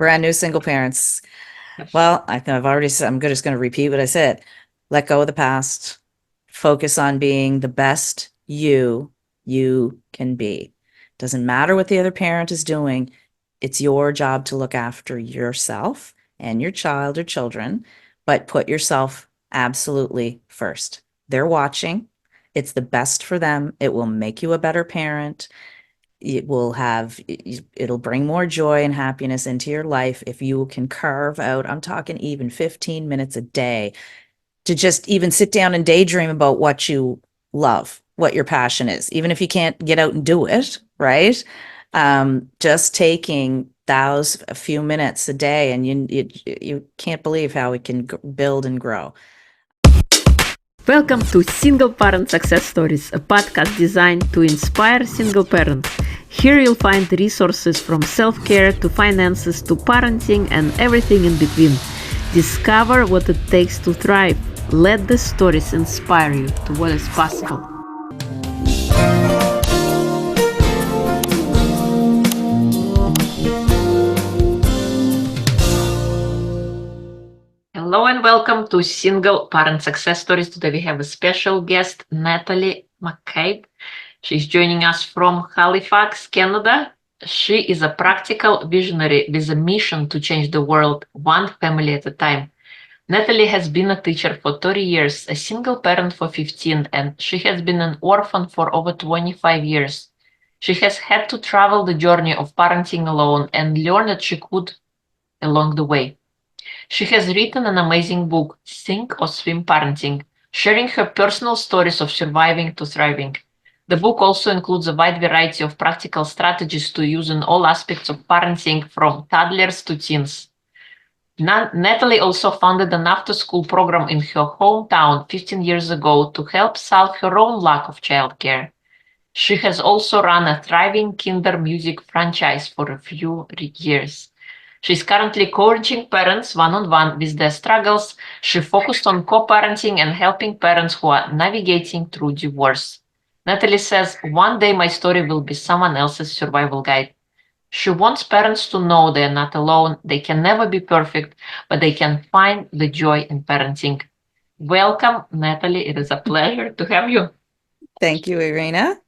Brand new single parents. Well, I've already said, just going to repeat what I said. Let go of the past. Focus on being the best you can be. Doesn't matter what the other parent is doing. It's your job to look after yourself and your child or children, but put yourself absolutely first. They're watching. It's the best for them. It will make you a better parent. It'll bring more joy and happiness into your life if you can carve out, I'm talking even 15 minutes a day, to just even sit down and daydream about what you love, what your passion is, even if you can't get out and do it, right? Just taking those a few minutes a day, and you can't believe how it can build and grow. Welcome to Single Parent Success Stories, a podcast designed to inspire single parents. Here you'll find resources from self-care to finances to parenting and everything in between. Discover what it takes to thrive. Let the stories inspire you to what is possible. Hello and welcome to Single Parent Success Stories. Today we have a special guest, Natalie McCabe. She's joining us from Halifax, Canada. She is a practical visionary with a mission to change the world one family at a time. Natalie has been a teacher for 30 years, a single parent for 15, and she has been an orphan for over 25 years. She has had to travel the journey of parenting alone and learn that she could along the way. She has written an amazing book, Sink or Swim Parenting, sharing her personal stories of surviving to thriving. The book also includes a wide variety of practical strategies to use in all aspects of parenting, from toddlers to teens. Natalie also founded an after-school program in her hometown 15 years ago to help solve her own lack of childcare. She has also run a thriving kinder music franchise for a few years. She's currently coaching parents one-on-one with their struggles. She focused on co-parenting and helping parents who are navigating through divorce. Natalie says, one day my story will be someone else's survival guide. She wants parents to know they're not alone, they can never be perfect, but they can find the joy in parenting. Welcome, Natalie. It is a pleasure to have you. Thank you, Irina.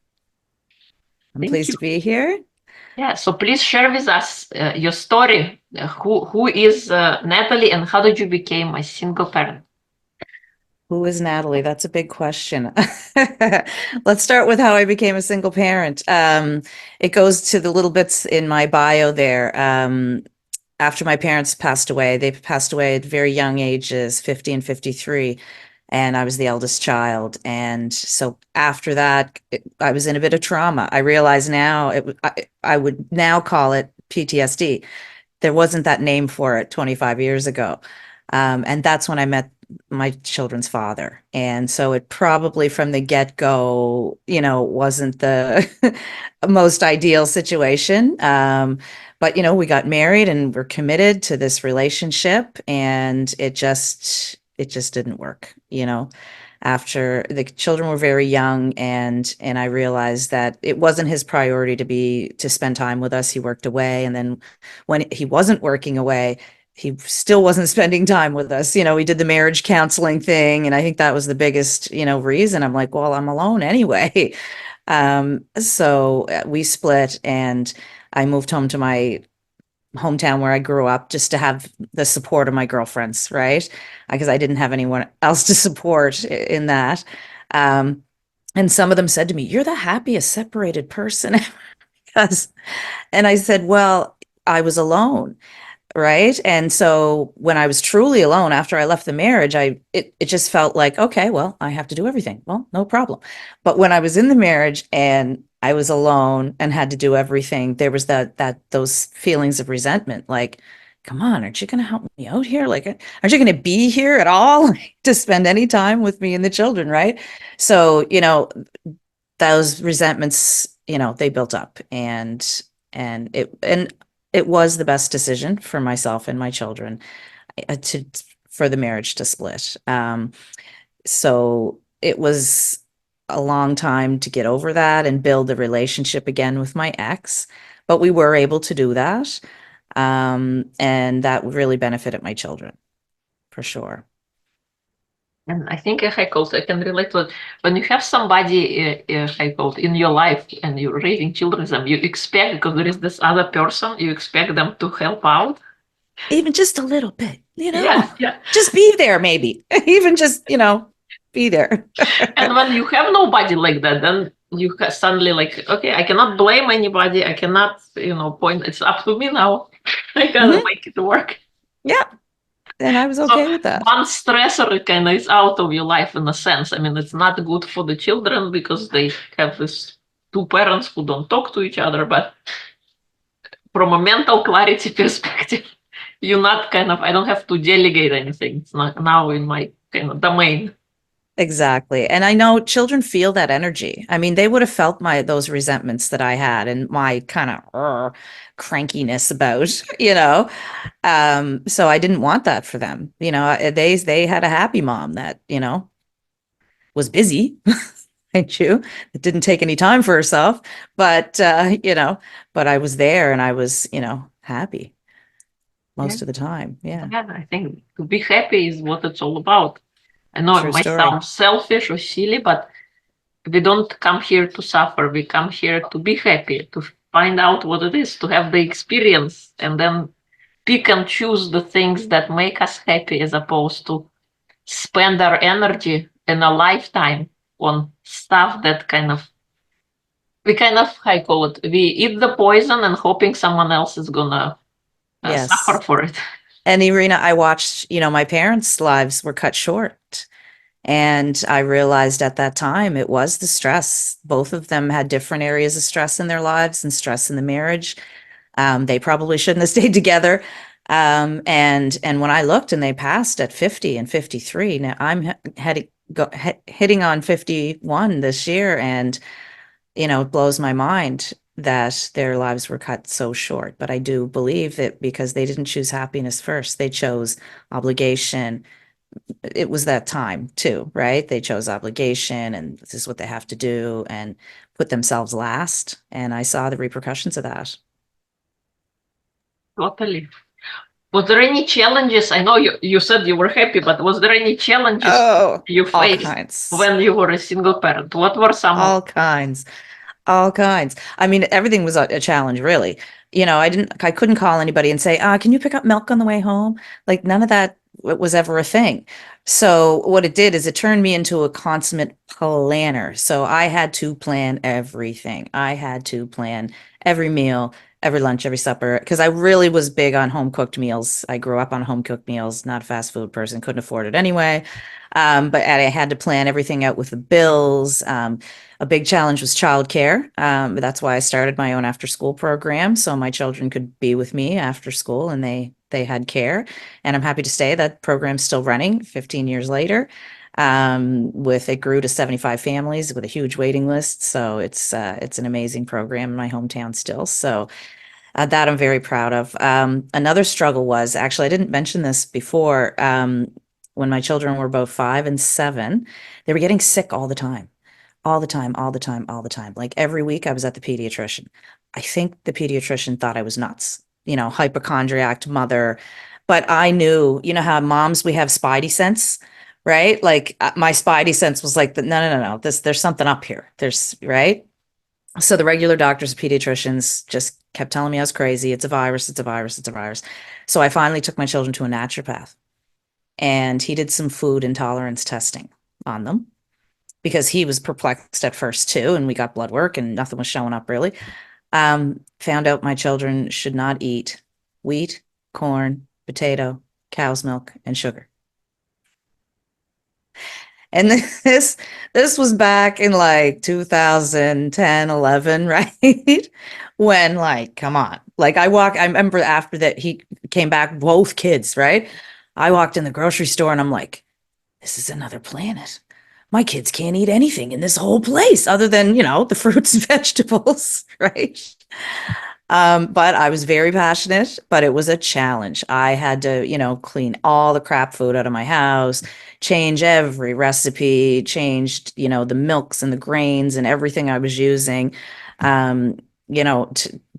I'm pleased to be here. Yeah, so please share with us your story. Who is Natalie and how did you become a single parent? Who is Natalie? That's a big question. Let's start with how I became a single parent. It goes to the little bits in my bio there. After my parents passed away, they passed away at very young ages, 50 and 53, and I was the eldest child. And so after that, I was in a bit of trauma. I realize now, I would now call it PTSD. There wasn't that name for it 25 years ago. And that's when I met my children's father. And so it probably from the get-go, wasn't the most ideal situation. But, we got married and we're committed to this relationship, and it just didn't work, after the children were very young, and I realized that it wasn't his priority to spend time with us. He worked away. And then when he wasn't working away, he still wasn't spending time with us. We did the marriage counseling thing, and I think that was the biggest, reason. I'm like, well, I'm alone anyway. So we split, and I moved home to my hometown where I grew up, just to have the support of my girlfriends, right? Because I didn't have anyone else to support in that. And some of them said to me, "You're the happiest separated person." And I said, well, I was alone. Right. And so when I was truly alone after I left the marriage, it just felt like, okay, well, I have to do everything. Well, no problem. But when I was in the marriage and I was alone and had to do everything, there was those feelings of resentment, like, come on, aren't you going to help me out here? Like, aren't you going to be here at all to spend any time with me and the children? Right. So, those resentments, they built up, and it was the best decision for myself and my children for the marriage to split. So it was a long time to get over that and build the relationship again with my ex, but we were able to do that. And that really benefited my children for sure. And I think I can relate to it. When you have somebody in your life and you're raising children, them you expect because there is this other person, you expect them to help out. Even just a little bit, Yes, yeah. just be there, maybe. Even just, be there. And when you have nobody like that, then you suddenly like, okay, I cannot blame anybody. I cannot, point. It's up to me now. I gotta Mhm. make it work. Yeah. And I was So okay with that. one stressor kind of is out of your life in a sense. I mean, it's not good for the children because they have this two parents who don't talk to each other. But from a mental clarity perspective, you're not I don't have to delegate anything. It's not now in my kind of domain. Exactly. And I know children feel that energy. I mean, they would have felt those resentments that I had and my kind of crankiness about, so I didn't want that for them. They had a happy mom that, was busy, mind you, that didn't take any time for herself, but but I was there and I was, happy Yeah, most of the time. Yeah. yeah. I think to be happy is what it's all about. I know it True might story. sound selfish or silly, but we don't come here to suffer. We come here to be happy, to find out what it is, to have the experience, and then pick and choose the things that make us happy as opposed to spend our energy in a lifetime on stuff that I call it, we eat the poison and hoping someone else is gonna suffer Yes. for it. And Irina, I watched, my parents' lives were cut short. And I realized at that time it was the stress. Both of them had different areas of stress in their lives and stress in the marriage. They probably shouldn't have stayed together. And when I looked and they passed at 50 and 53, now hitting on 51 this year, and it blows my mind that their lives were cut so short. But I do believe that because they didn't choose happiness first, they chose obligation. It was that time too, right? They chose obligation and this is what they have to do and put themselves last. And I saw the repercussions of that. Totally. Was there any challenges? I know you said you were happy, but was there any challenges Oh, you all faced kinds, when you were a single parent? What were some of all kinds. All kinds. I mean, everything was a challenge, really. I couldn't call anybody and say, can you pick up milk on the way home? Like none of that was ever a thing. So what it did is it turned me into a consummate planner. So I had to plan everything. I had to plan every meal, every lunch, every supper, because I really was big on home cooked meals. I grew up on home cooked meals, not a fast food person, couldn't afford it anyway. But I had to plan everything out with the bills. A big challenge was childcare. That's why I started my own after school program so my children could be with me after school and they had care. And I'm happy to say that program's still running 15 years later. With it grew to 75 families with a huge waiting list. So it's an amazing program in my hometown still. So that I'm very proud of. Another struggle was actually, I didn't mention this before. When my children were both 5 and 7, they were getting sick all the time, all the time, all the time, all the time. Like every week I was at the pediatrician. I think the pediatrician thought I was nuts, hypochondriac mother. But I knew, how moms, we have spidey sense, right? Like my spidey sense was like, no, no, no, no, there's something up here. Right? So the regular doctors, pediatricians just kept telling me I was crazy. It's a virus. It's a virus. It's a virus. So I finally took my children to a naturopath and he did some food intolerance testing on them because he was perplexed at first too. And we got blood work and nothing was showing up really. Found out my children should not eat wheat, corn, potato, cow's milk, and sugar. And this was back in like 2010, 11, right? When like, come on. Like I remember after that he came back, both kids, right? I walked in the grocery store and I'm like, this is another planet. My kids can't eat anything in this whole place other than, the fruits and vegetables, right? But I was very passionate, but it was a challenge. I had to, clean all the crap food out of my house, change every recipe, changed, the milks and the grains and everything I was using. Um,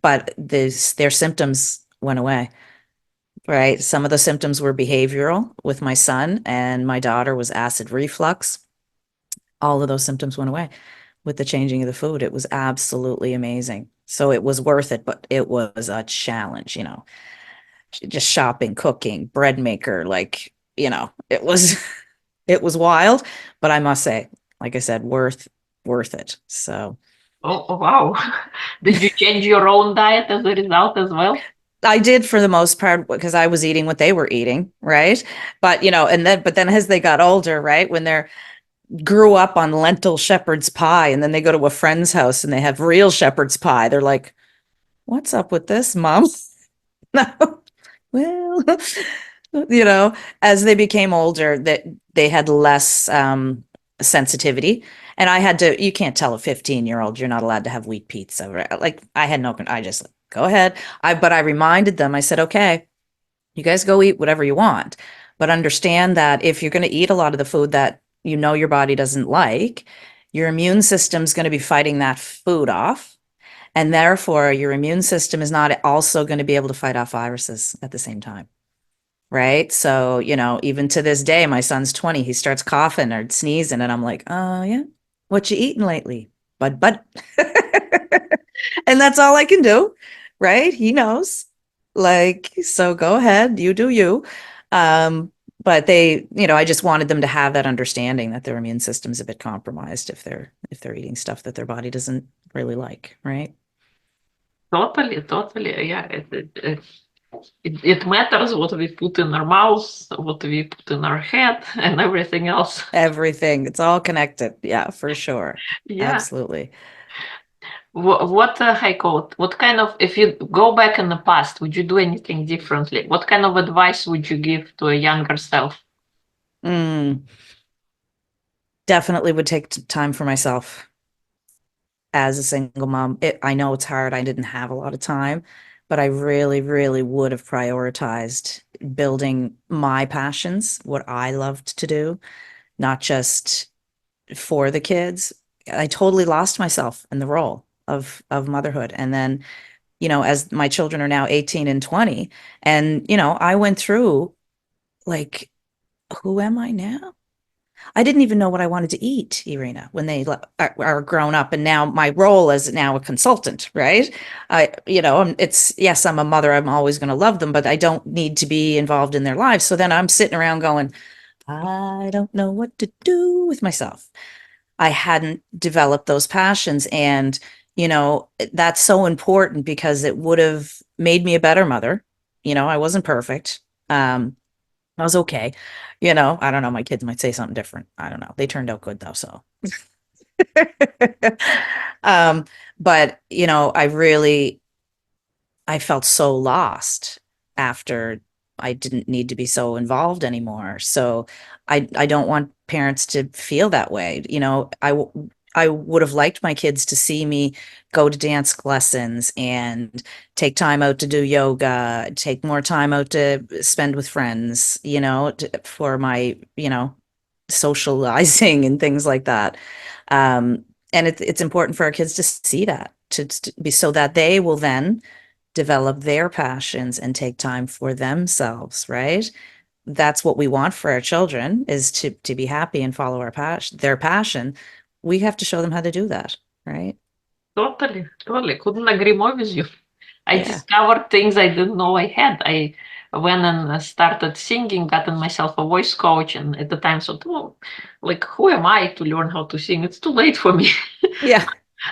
but their symptoms went away. Right. Some of the symptoms were behavioral with my son, and my daughter was acid reflux. All of those symptoms went away with the changing of the food. It was absolutely amazing. So it was worth it, but it was a challenge, just shopping, cooking, bread maker, like, it was it was wild, but I must say, like I said, worth it. So Oh, wow. Did you change your own diet as a result as well? I did for the most part because I was eating what they were eating, right? But but then as they got older, right, when they're grew up on lentil shepherd's pie and then they go to a friend's house and they have real shepherd's pie, they're like, "What's up with this, mom?" No. Well, as they became older, that they had less sensitivity. And I had to, you can't tell a 15-year-old you're not allowed to have wheat pizza. Right? Like I had no, I just go ahead. But I reminded them, I said, okay, you guys go eat whatever you want, but understand that if you're going to eat a lot of the food that your body doesn't like, your immune system's going to be fighting that food off. And therefore, your immune system is not also going to be able to fight off viruses at the same time. Right. So, even to this day, my son's 20, he starts coughing or sneezing, and I'm like, oh, yeah, what you eating lately? Bud. And that's all I can do. Right. He knows. Like, so go ahead, you do you. Um, but I just wanted them to have that understanding that their immune system's a bit compromised if they're eating stuff that their body doesn't really like. Right. Totally, totally. Yeah, it matters what we put in our mouth, what we put in our head, and everything else. Everything. It's all connected. Yeah, for sure. Yeah. Absolutely. What, Heiko, what kind of, if you go back in the past, would you do anything differently? What kind of advice would you give to a younger self? Mm, definitely would take time for myself as a single mom. I know it's hard. I didn't have a lot of time, but I really, really would have prioritized building my passions, what I loved to do, not just for the kids. I totally lost myself in the role of motherhood. And then, as my children are now 18 and 20, and I went through like, who am I now? I didn't even know what I wanted to eat, Irina, when they are grown up. And now my role is now a consultant, right? Yes, I'm a mother. I'm always going to love them, but I don't need to be involved in their lives. So then I'm sitting around going, I don't know what to do with myself. I hadn't developed those passions. And, that's so important because it would have made me a better mother. I wasn't perfect. I was okay. I don't know. My kids might say something different. I don't know. They turned out good though. So, um, but I felt so lost after I didn't need to be so involved anymore. So I don't want parents to feel that way. I would have liked my kids to see me go to dance lessons and take time out to do yoga, take more time out to spend with friends, for my, socializing and things like that. And it's important for our kids to see that, to be so that they will then develop their passions and take time for themselves, right? That's what we want for our children is to be happy and follow their passion. We have to show them how to do that, right? Totally, totally. Couldn't agree more with you. I Yeah. discovered things I didn't know I had. I went and started singing, gotten myself a voice coach, and at the time thought, oh, like, who am I to learn how to sing? It's too late for me. Yeah.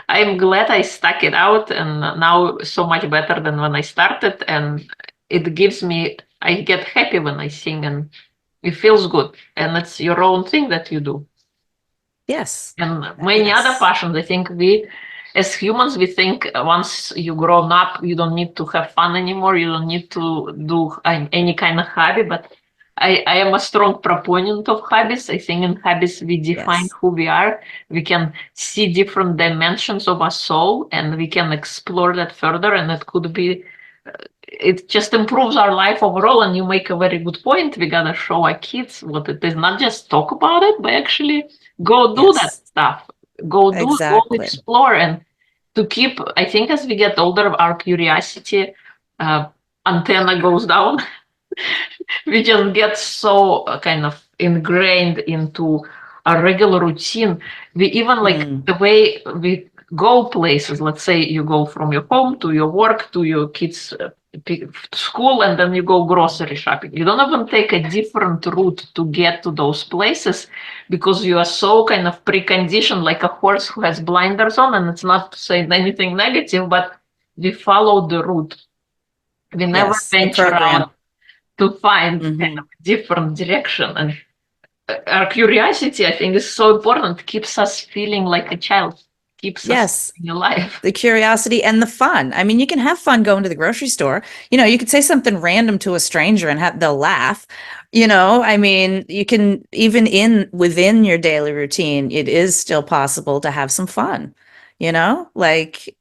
I'm glad I stuck it out, and now so much better than when I started. And it gives me, I get happy when I sing, and it feels good. And it's your own thing that you do. Yes. And many other Yes. passions, I think as humans, we think once you grown up, you don't need to have fun anymore. You don't need to do any kind of hobby. But I am a strong proponent of hobbies. I think in hobbies, we define Yes. who we are. We can see different dimensions of our soul and we can explore that further. And it could be, it just improves our life overall. And you make a very good point. We gotta show our kids what it is, not just talk about it, but actually go do that Yes. stuff. Go Exactly. explore. And to keep, I think as we get older, our curiosity, uh, antenna goes down. We just get so kind of ingrained into a regular routine. We even like Mm, the way we go places. Let's say you go from your home to your work to your kids' school, and then you go grocery shopping. You don't even take a different route to get to those places because you are so kind of preconditioned, like a horse who has blinders on. And it's not saying anything negative, but we follow the route. We never yes, the venture out program. to find kind Hmm. of different direction. And our curiosity, I think, is so important. Keeps us feeling like a child, keeps us Yes, alive. the curiosity and the fun. I mean, you can have fun going to the grocery store. You could say something random to a stranger and they'll laugh. I mean, you can even in within your daily routine, it is still possible to have some fun. Like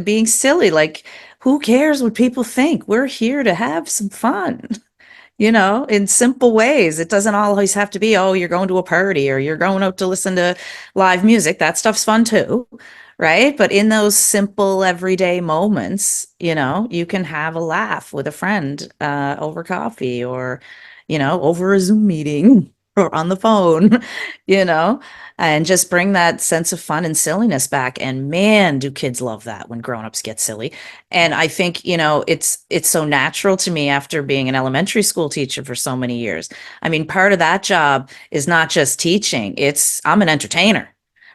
being silly. Like, who cares what people think? We're here to have some fun. In simple ways. It doesn't always have to be, oh, you're going to a party or you're going out to listen to live music. That stuff's fun too, right? But in those simple everyday moments, you can have a laugh with a friend over coffee or, over a Zoom meeting or on the phone, you know, and just bring that sense of fun and silliness back. And man, do kids love that when grown-ups get silly. And I think, it's so natural to me after being an elementary school teacher for so many years. I mean, part of that job is not just teaching, I'm an entertainer,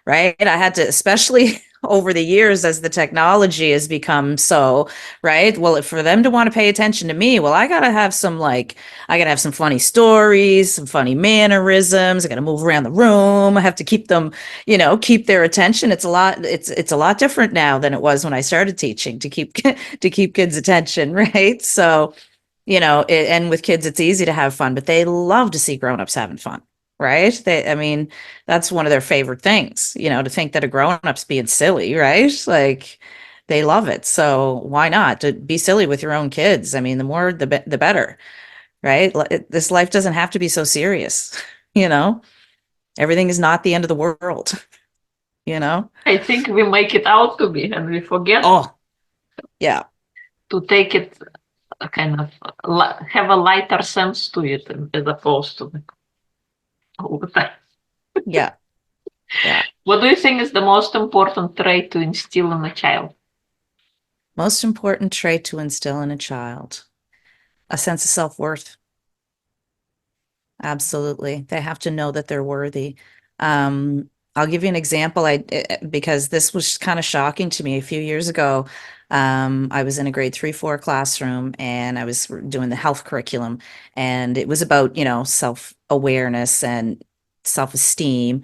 right? I had to, especially over the years as the technology has become so, right? Well, for them to want to pay attention to me, well, I gotta have some funny stories, some funny mannerisms. I gotta move around the room. I have to keep them, keep their attention. It's a lot different now than it was when I started teaching to keep to keep kids' attention, right? So, and with kids, it's easy to have fun, but they love to see grown-ups having fun, right? I mean, that's one of their favorite things, to think that a grown-up's being silly, right? Like they love it. So why not to be silly with your own kids? I mean, the more, the better, right? This life doesn't have to be so serious, you know? Everything is not the end of the world, you know? I think we make it out to be, and we forget Oh, yeah, to take it kind of have a lighter sense to it as opposed to all the time. yeah, yeah. What do you think is the most important trait to instill in a child? Most important trait to instill in a child, a sense of self-worth. Absolutely. They have to know that they're worthy. I'll give you an example. Because this was kind of shocking to me a few years ago. I was in a grade 3, 4 classroom and I was doing the health curriculum, and it was about, self-awareness and self-esteem.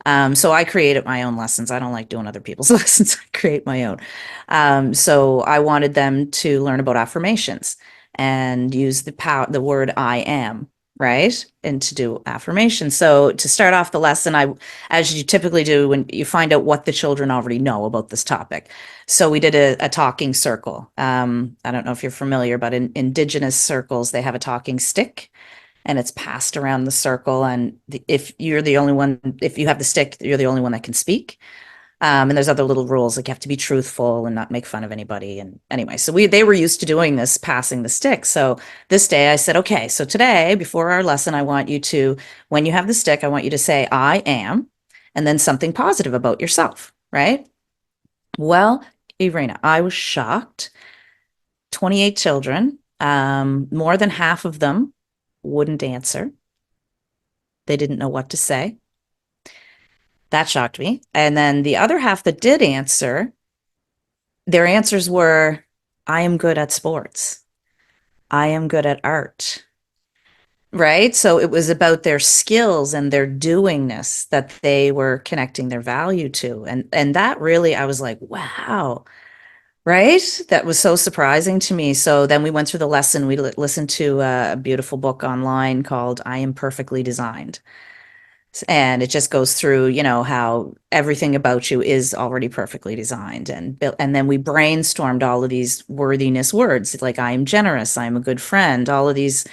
So I created my own lessons. I don't like doing other people's lessons. I create my own. So I wanted them to learn about affirmations and use the word I am, right? And to do affirmation. So to start off the lesson, as you typically do when you find out what the children already know about this topic. So we did a talking circle. I don't know if you're familiar, but in indigenous circles, they have a talking stick and it's passed around the circle. And if you're the only one, if you have the stick, you're the only one that can speak. And there's other little rules, like you have to be truthful and not make fun of anybody. And anyway, so they were used to doing this, passing the stick. So this day I said, okay, so today before our lesson, I want you to, when you have the stick, I want you to say, I am, and then something positive about yourself, right? Well, Irina, I was shocked. 28 children, more than half of them wouldn't answer. They didn't know what to say. That shocked me. And then the other half that did answer, their answers were, I am good at sports. I am good at art. Right. So it was about their skills and their doingness that they were connecting their value to. And that really, I was like, wow. Right. That was so surprising to me. So then we went through the lesson. We listened to a beautiful book online called I Am Perfectly Designed. And it just goes through, how everything about you is already perfectly designed. And then we brainstormed all of these worthiness words, like I am generous, I am a good friend, all of these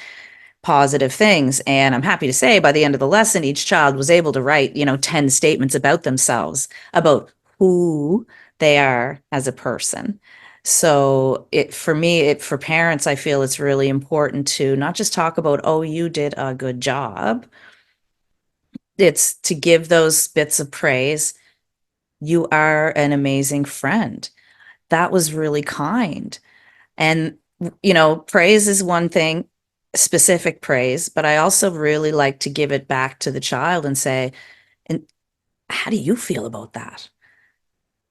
positive things. And I'm happy to say by the end of the lesson, each child was able to write, 10 statements about themselves, about who they are as a person. So for me, for parents, I feel it's really important to not just talk about, oh, you did a good job. It's to give those bits of praise. You are an amazing friend. That was really kind. And, praise is one thing, specific praise, but I also really like to give it back to the child and say, and how do you feel about that?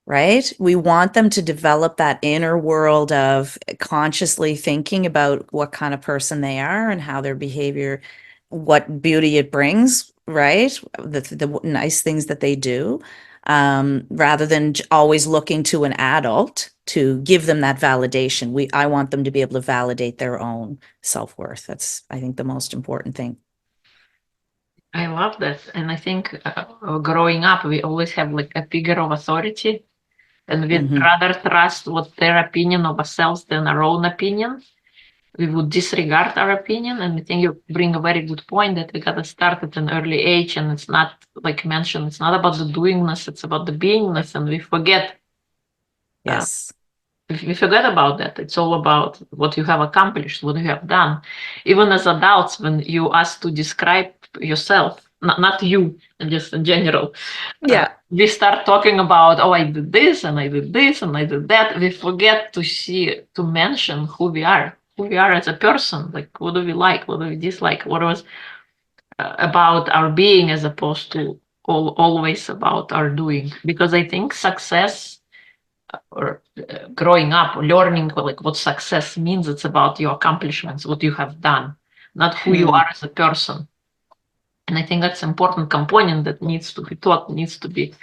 Right? We want them to develop that inner world of consciously thinking about what kind of person they are and how their behavior, what beauty it brings, right? The nice things that they do, rather than always looking to an adult to give them that validation. I want them to be able to validate their own self-worth. That's, I think, the most important thing. I love that. And I think growing up, we always have like a figure of authority, and we'd Hmm. rather trust what their opinion of ourselves than our own opinion. We would disregard our opinion. And I think you bring a very good point that we got to start at an early age. And it's not, like you mentioned, it's not about the doingness, it's about the beingness. And we forget uh, Yes. we forget about that. It's all about what you have accomplished, what you have done. Even as adults, when you ask to describe yourself, not you, just in general, Yeah. we start talking about, oh, I did this and I did this and I did that. We forget to mention who we are as a person. Like, what do we like? What do we dislike? What was about our being as opposed to always about our doing? Because I think success or growing up, learning like what success means, it's about your accomplishments, what you have done, not who you Mm, are as a person. And I think that's an important component that needs to be taught, needs to be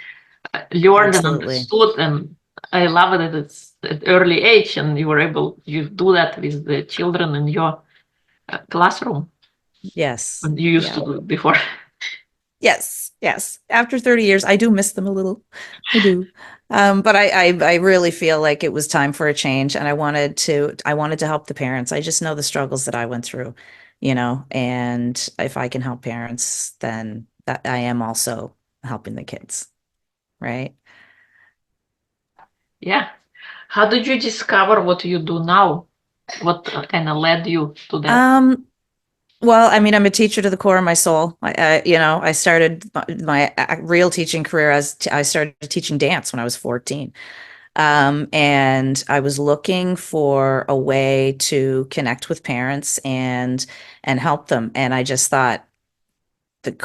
learned and absolutely. understood. And I love it that it's at early age and you do that with the children in your classroom Yes. when you used to Yeah. do it before. Yes, yes. After 30 years, I do miss them a little. I do. But I really feel like it was time for a change, and I wanted to help the parents. I just know the struggles that I went through, and if I can help parents, then that I am also helping the kids, right? Yeah. How did you discover what you do now? What kind of led you to that? Um, well, I mean, I'm a teacher to the core of my soul. I started my real teaching career as I started teaching dance when I was 14. And I was looking for a way to connect with parents and help them. And I just thought that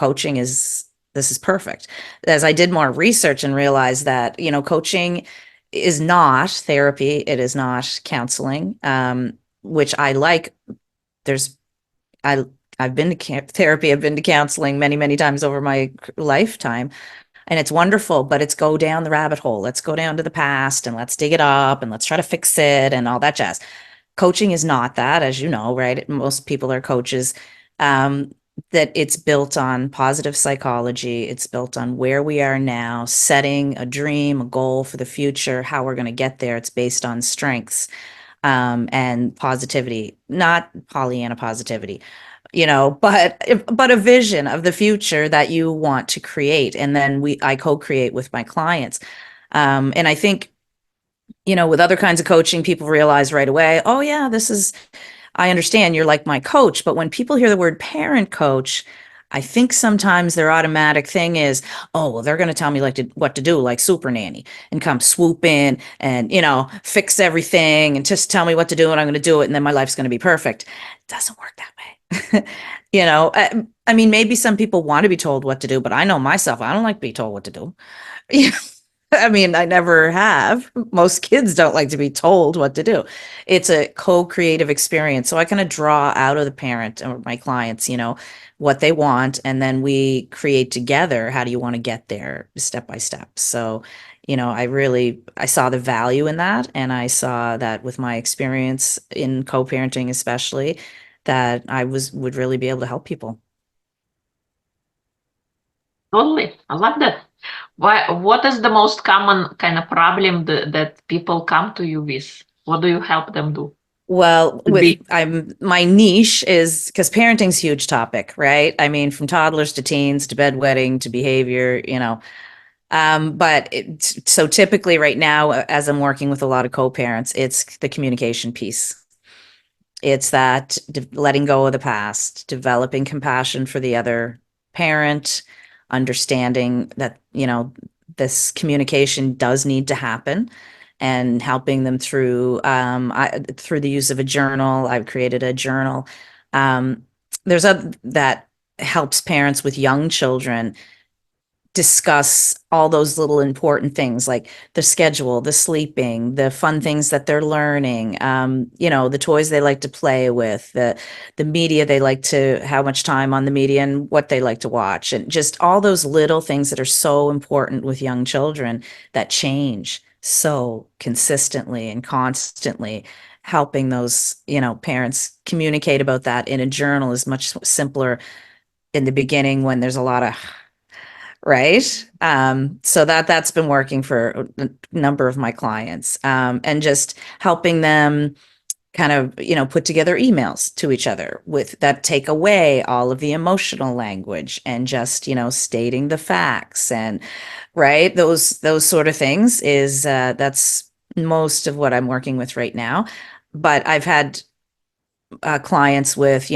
this is perfect. As I did more research and realized that, coaching is not therapy, it is not counseling, which I like. There's I I've been to therapy, I've been to counseling many, many times over my lifetime, and it's wonderful, but it's go down the rabbit hole. Let's go down to the past and let's dig it up and let's try to fix it and all that jazz. Coaching is not that, as you know, right? Most people are coaches. Um, that it's built on positive psychology. It's built on where we are now, setting a dream, a goal for the future, how we're going to get there. It's based on strengths, and positivity, not Pollyanna positivity, but a vision of the future that you want to create. And then I co-create with my clients. And I think, with other kinds of coaching, people realize right away, oh yeah, I understand you're like my coach. But when people hear the word parent coach, I think sometimes their automatic thing is, oh, well, they're going to tell me what to do, like super nanny, and come swoop in and, fix everything and just tell me what to do and I'm going to do it. And then my life's going to be perfect. It doesn't work that way. I mean, maybe some people want to be told what to do, but I know myself, I don't like to be told what to do. I mean, I never have. Most kids don't like to be told what to do. It's a co-creative experience. So I kind of draw out of the parent or my clients, what they want, and then we create together. How do you want to get there step by step? So, I saw the value in that, and I saw that with my experience in co-parenting, especially, that would really be able to help people. Totally. I love that. What is the most common kind of problem that people come to you with? What do you help them do? Well, To be my niche is because parenting's a huge topic, right? I mean, from toddlers to teens to bedwetting to behavior, So typically right now, as I'm working with a lot of co-parents, it's the communication piece. It's that letting go of the past, developing compassion for the other parent, understanding that, this communication does need to happen, and helping them through the use of a journal. I've created a journal. Um, there's a that helps parents with young children discuss all those little important things like the schedule, the sleeping, the fun things that they're learning, the toys they like to play with, the media they like to, how much time on the media and what they like to watch, and just all those little things that are so important with young children that change so consistently and constantly. Helping those, parents communicate about that in a journal is much simpler in the beginning when there's a lot of right? So that's been working for a number of my clients, and just helping them kind of, put together emails to each other with that take away all of the emotional language and just, stating the facts and right, those sort of things is that's most of what I'm working with right now. But I've had clients with,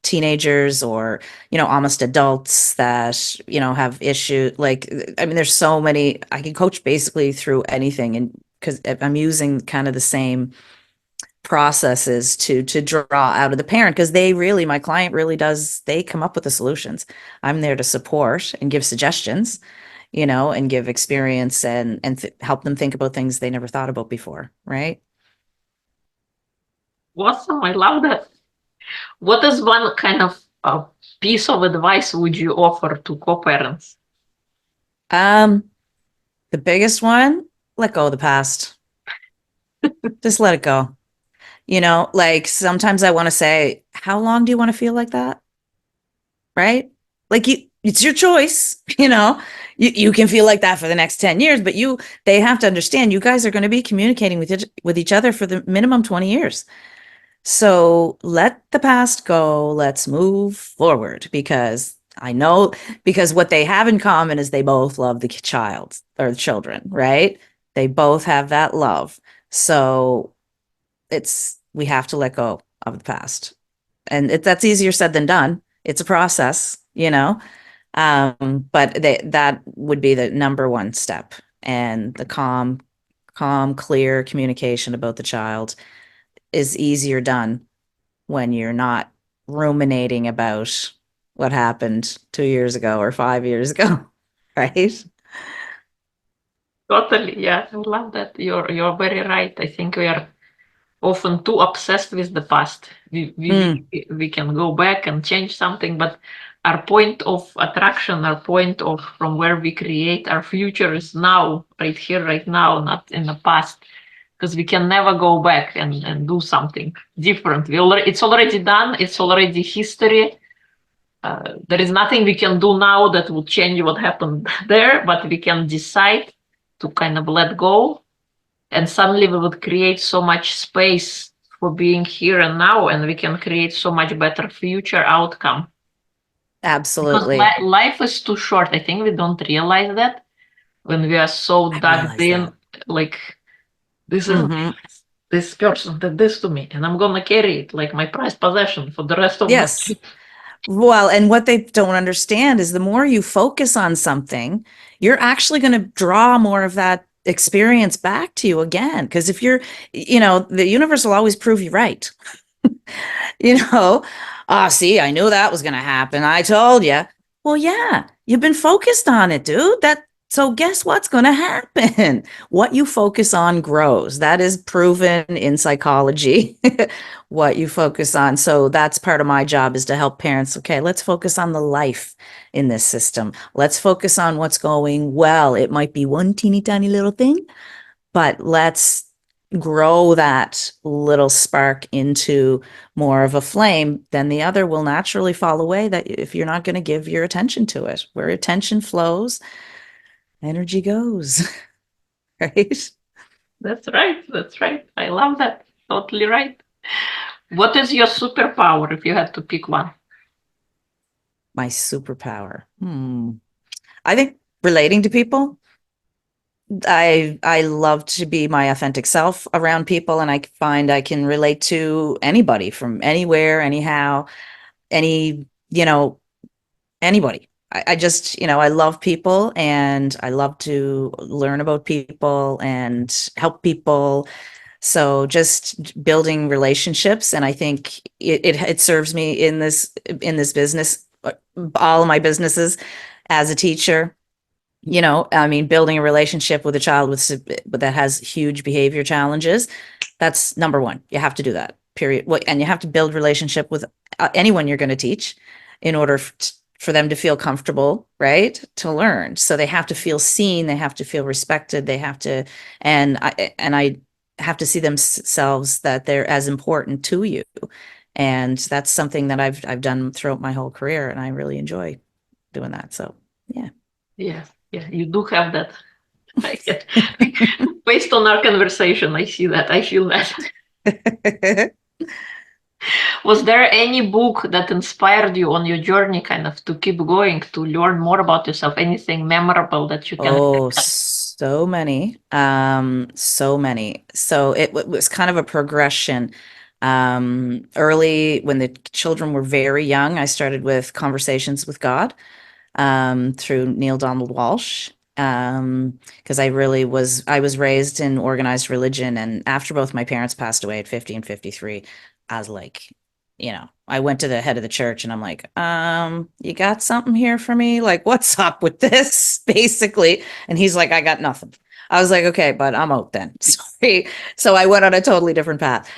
teenagers or, almost adults that, have issues. Like, I mean, there's so many, I can coach basically through anything. And because I'm using kind of the same processes to draw out of the parent, because my client really does, they come up with the solutions. I'm there to support and give suggestions, and give experience and help them think about things they never thought about before. Right. Awesome. I love that. What is one kind of piece of advice would you offer to co-parents? Um, The biggest one, let go of the past. Just let it go. Like sometimes I want to say, how long do you want to feel like that? Right? Like it's your choice, You can feel like that for the next 10 years, but they have to understand you guys are going to be communicating with each other for the minimum 20 years. So let the past go. Let's move forward, because what they have in common is they both love the child or the children, right? They both have that love. So we have to let go of the past. And that's easier said than done. It's a process. But that would be the number one step. And the calm, clear communication about the child is easier done when you're not ruminating about what happened 2 years ago or 5 years ago, right? Totally, yeah, I love that. You're very right. I think we are often too obsessed with the past. Mm, We can go back and change something, but our point of attraction, our point of from where we create our future is now, right here, right now, not in the past. Because we can never go back and do something different. It's already done. It's already history. There is nothing we can do now that will change what happened there, but we can decide to kind of let go, and suddenly we would create so much space for being here and now, and we can create so much better future outcome, because absolutely. life is too short. I think we don't realize that when we are so I dug realize in, that. like this is Hmm. this person did this to me, and I'm gonna carry it like my prized possession for the rest of my Yes. Well, and what they don't understand is the more you focus on something, you're actually going to draw more of that experience back to you again. Because if the universe will always prove you right. you know, see, I knew that was going to happen. I told you. Well, yeah, you've been focused on it, dude. So guess what's going to happen? What you focus on grows. That is proven in psychology. What you focus on. So that's part of my job, is to help parents. Okay, let's focus on the life in this system. Let's focus on what's going well. It might be one teeny tiny little thing, but let's grow that little spark into more of a flame. Then the other will naturally fall away, that if you're not going to give your attention to it. Where attention flows, energy goes. Right? That's right. That's right. I love that. Totally right. What is your superpower if you had to pick one? My superpower. I think relating to people. I love to be my authentic self around people, and I find I can relate to anybody from anywhere, anyhow, any, anybody. I just, I love people, and I love to learn about people and help people. So just building relationships, and I think it serves me in this business, all of my businesses as a teacher. I mean, building a relationship with a child that has huge behavior challenges, that's number one. You have to do that, period. And you have to build relationship with anyone you're going to teach in order for them to feel comfortable, right? To learn. So they have to feel seen, they have to feel respected, they have to, and I have to see themselves that they're as important to you. And that's something that I've done throughout my whole career, and I really enjoy doing that. So, yeah. Yes, yeah, you do have that. I get, based on our conversation, I see that. I feel that. Was there any book that inspired you on your journey, kind of to keep going, to learn more about yourself? Anything memorable that you can? Oh, so many. So many. So it was kind of a progression. Early when the children were very young, I started with Conversations with God, through Neil Donald Walsh. Because I was raised in organized religion, and after both my parents passed away at 50 and 53, I was like, I went to the head of the church and I'm like, you got something here for me? Like, what's up with this? Basically. And he's like, I got nothing. I was like, okay, but I'm out then. Sorry. So I went on a totally different path.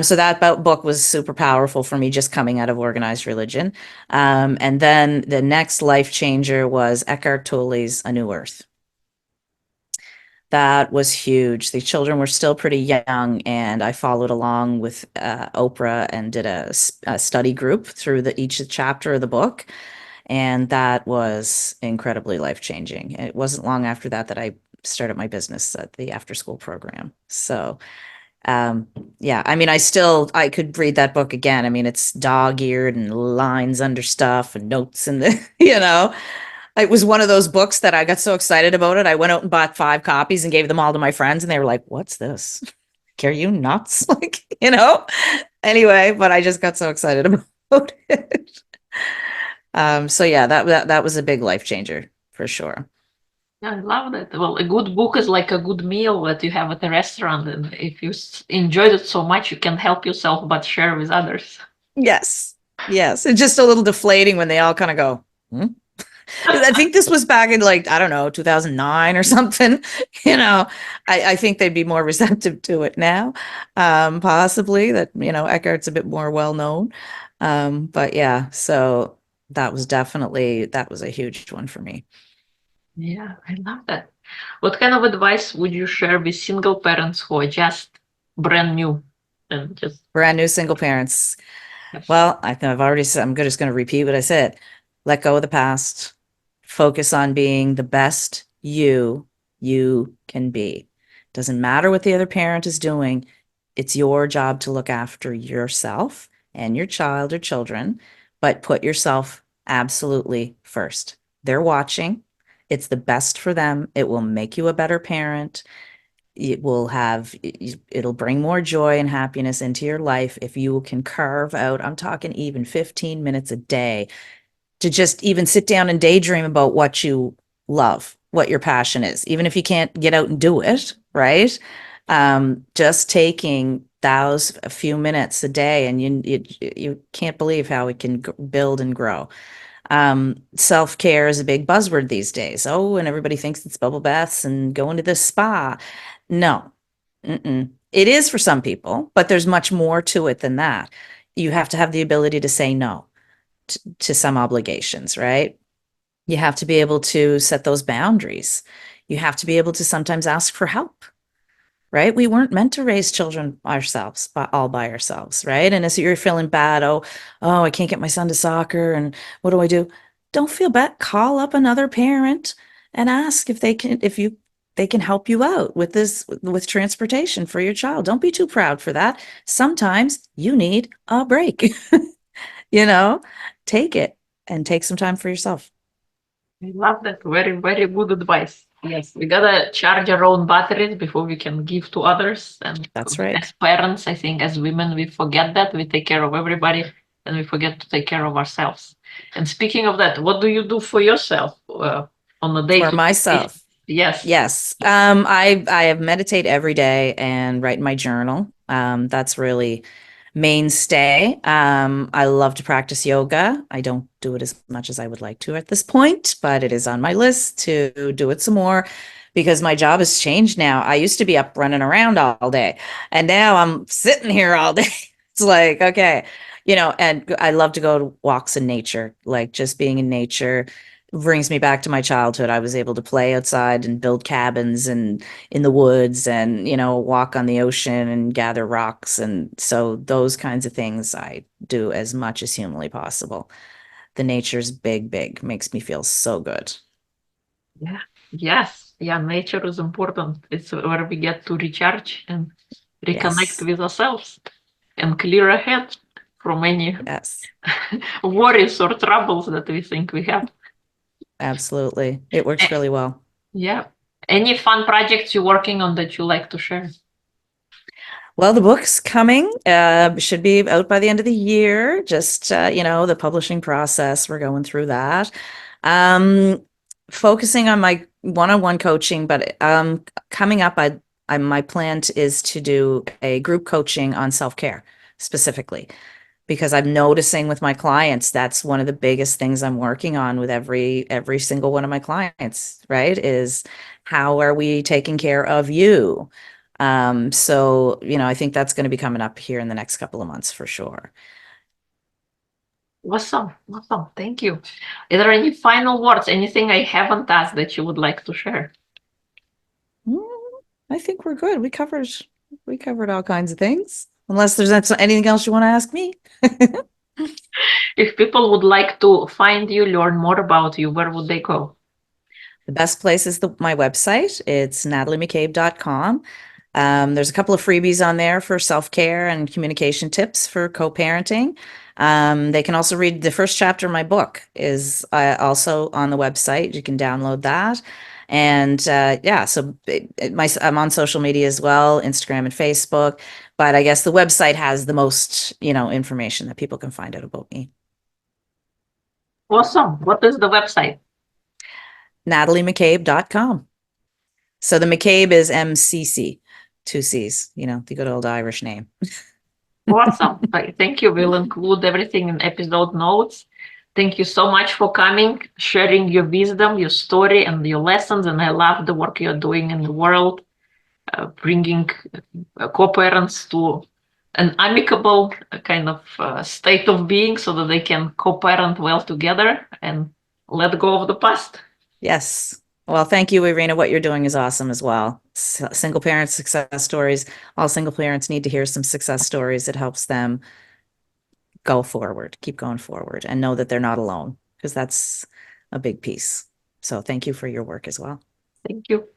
So that book was super powerful for me, just coming out of organized religion. And then the next life changer was Eckhart Tolle's A New Earth. That was huge. The children were still pretty young, and I followed along with Oprah and did a study group through each chapter of the book, and that was incredibly life-changing. It wasn't long after that I started my business at the after-school program. So, yeah, I mean, I could read that book again. I mean, it's dog-eared and lines under stuff and notes and it was one of those books that I got so excited about it. I went out and bought 5 copies and gave them all to my friends, and they were like, "What's this? Are you nuts?" Anyway, but I just got so excited about it. So yeah, that was a big life changer for sure. I love that. Well, a good book is like a good meal that you have at a restaurant, and if you enjoyed it so much, you can help yourself but share with others. Yes, yes. It's just a little deflating when they all kind of go, hmm? I think this was back in, like, I don't know, 2009 or something. I think they'd be more receptive to it now. Possibly that, Eckhart's a bit more well known. But yeah, so that was a huge one for me. Yeah, I love that. What kind of advice would you share with single parents who are just brand new and just Brand new single parents. yes. Well, I think I've already said, I'm just going to repeat what I said. Let go of the past. Focus on being the best you can be. Doesn't matter what the other parent is doing. It's your job to look after yourself and your child or children, but put yourself absolutely first. They're watching. It's the best for them. It will make you a better parent. It'll bring more joy and happiness into your life if you can carve out, I'm talking even 15 minutes a day, to just even sit down and daydream about what you love, what your passion is, even if you can't get out and do it, right? Just taking those a few minutes a day, and you can't believe how it can build and grow. Self-care is a big buzzword these days. Oh, and everybody thinks it's bubble baths and going to the spa. No. Mm-mm. It is for some people, but there's much more to it than that. You have to have the ability to say no to some obligations, right? You have to be able to set those boundaries. You have to be able to sometimes ask for help, right? We weren't meant to raise children ourselves, all by ourselves, right? And as you're feeling bad, oh, I can't get my son to soccer, and what do I do? Don't feel bad. Call up another parent and ask if they can help you out with with transportation for your child. Don't be too proud for that. Sometimes you need a break, you know, take it and take some time for yourself. I love that. Very, very good advice. Yes, we gotta charge our own batteries before we can give to others. And That's right. as parents, I think as women, we forget that. We take care of everybody and we forget to take care of ourselves. And speaking of that, what do you do for yourself on a For day-to-day basis? myself. Yes. Yes. I have meditate every day and write in my journal. That's really mainstay. I love to practice yoga. I don't do it as much as I would like to at this point, but it is on my list to do it some more because my job has changed now. I used to be up running around all day, and now I'm sitting here all day. It's like, okay, and I love to go to walks in nature, like just being in nature brings me back to my childhood. I was able to play outside and build cabins and in the woods and, walk on the ocean and gather rocks. And so those kinds of things I do as much as humanly possible. The nature's big, big, makes me feel so good. Yeah. Yes. Yeah. Nature is important. It's where we get to recharge and reconnect Yes. with ourselves and clear a head from any Yes. worries or troubles that we think we have. Absolutely. It works really well. Yeah. Any fun projects you're working on that you like to share? Well, the book's coming, should be out by the end of the year. Just, the publishing process, we're going through that. Um, Focusing on my one-on-one coaching, but coming up, my plan is to do a group coaching on self-care specifically, because I'm noticing with my clients, that's one of the biggest things I'm working on with every single one of my clients, right? Is how are we taking care of you? So, I think that's going to be coming up here in the next couple of months for sure. Awesome. Awesome. Thank you. Is there any final words? Anything I haven't asked that you would like to share? Mm, I think we're good. We covered all kinds of things. Unless there's anything else you want to ask me. If people would like to find you, learn more about you, where would they go? The best place is my website. It's nataliemccabe.com. There's a couple of freebies on there for self-care and communication tips for co-parenting. They can also read the first chapter of my book is also on the website. You can download that. And yeah, so I'm on social media as well, Instagram and Facebook. But I guess the website has the most, information that people can find out about me. Awesome. What is the website? NatalieMcCabe.com. So the McCabe is MCC, two C's, the good old Irish name. Awesome. Thank you. We'll include everything in episode notes. Thank you so much for coming, sharing your wisdom, your story, and your lessons. And I love the work you're doing in the world, bringing co-parents to an amicable kind of state of being so that they can co-parent well together and let go of the past. Yes. Well, thank you, Irina. What you're doing is awesome as well. Single parent success stories. All single parents need to hear some success stories. It helps them go forward, keep going forward, and know that they're not alone, because that's a big piece. So thank you for your work as well. Thank you.